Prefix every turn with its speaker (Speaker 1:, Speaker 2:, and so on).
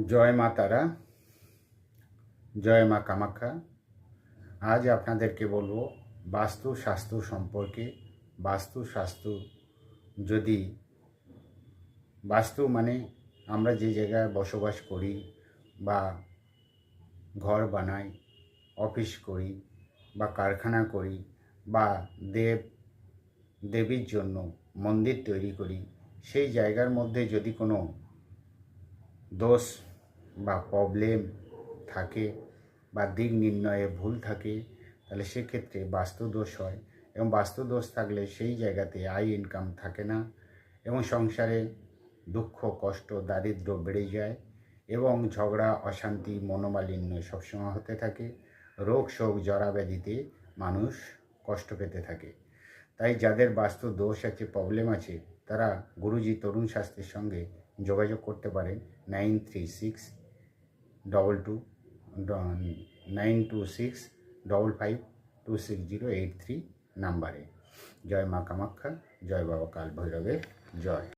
Speaker 1: জয় মা তারা, জয় মা কামাখ্যা। আজ আপনাদেরকে বলবো বাস্তুশাস্ত্র সম্পর্কে। বাস্তুশাস্ত্র যদি বাস্তু মানে আমরা যে জায়গায় বসবাস করি বা ঘর বানাই, অফিস করি বা কারখানা করি বা দেবীর জন্য মন্দির তৈরি করি, সেই জায়গার মধ্যে যদি কোনো দোষ বা প্রবলেম থাকে বা দিক নির্ণয়ে ভুল থাকে, তাহলে সেক্ষেত্রে বাস্তুদোষ হয়। এবং বাস্তুদোষ থাকলে সেই জায়গাতে আয় ইনকাম থাকে না এবং সংসারে দুঃখ কষ্ট দারিদ্র্য বেড়ে যায় এবং ঝগড়া অশান্তি মনোমালিন্য সবসময় হতে থাকে। রোগ শোক জরাব্যাধিতে মানুষ কষ্ট পেতে থাকে। তাই যাদের বাস্তু দোষ আছে, প্রবলেম আছে, তারা গুরুজি তরুণ শাস্ত্রীর সঙ্গে যোগাযোগ করতে পারেন 926552683 নাম্বারে। জয় মা কামাখ্যা, জয় বাবা কাল ভৈরবের জয়।